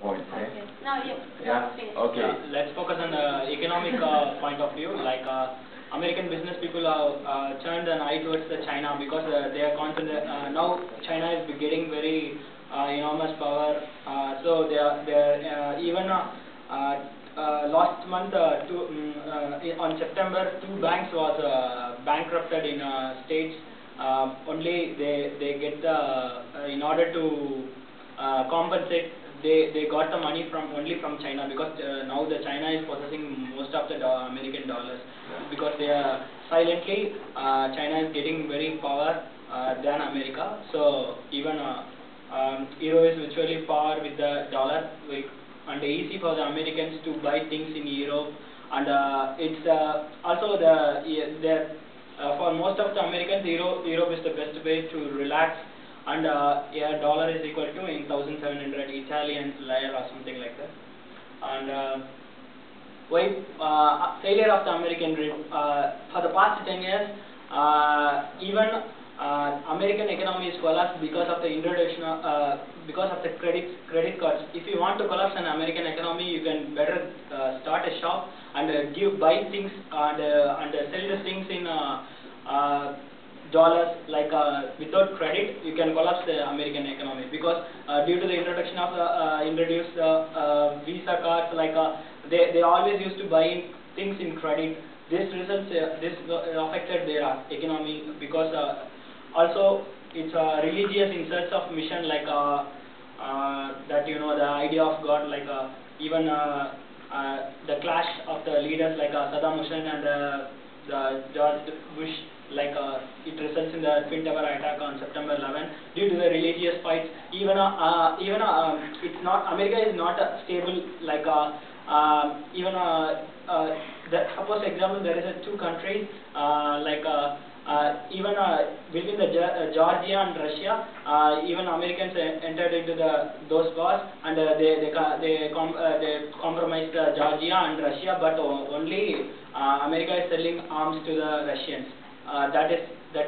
point. Okay. Now you. Yeah. Okay. Let's focus on the economic point of view. Like American business people have turned an eye towards the China because they are concentrated. Now China is getting very enormous power. So they are even last month on September, two banks was bankrupted in states. Only they get the in order to compensate, they got the money from only from China, because now the China is possessing most of the American dollars, because they are silently China is getting very power than America. So even euro is virtually par with the dollar, and easy for the Americans to buy things in Europe, and it's also for most of the Americans, Europe is the best way to relax, and yeah, dollar is equal to in 1700 Italian lire or something like that. And why failure of the American dream? For the past 10 years, even American economy is collapsed because of the introduction because of the credit cards. If you want to collapse an American economy, you can better start a shop and buy things and sell the things in dollars, like without credit. You can collapse the American economy, because due to the introduction of introduced Visa cards, like they always used to buy things in credit. This results this affected their economy, because also it's a religious in search of mission, like that the idea of God, like even the clash of the leaders, like Saddam Hussein and the George Bush, like it results in the Twin Tower attack on September 11 due to the religious fights. Even it's not, America is not stable, like even suppose example, there is two countries, like even between the Georgia and Russia, even Americans entered into those wars, and they compromised Georgia and Russia, but only America is selling arms to the Russians. That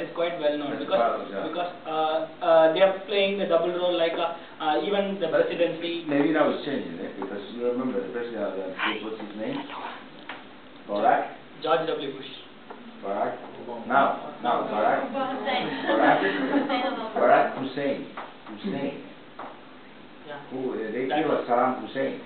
is quite well known, because they are playing the double role, like even the presidency. Maybe now it's changing it, because you remember the president of the States, what's his name? Barack? George W. Bush. Barack? Now Barack? Barack Hussein. Yeah. Who, they killed Saddam Hussein.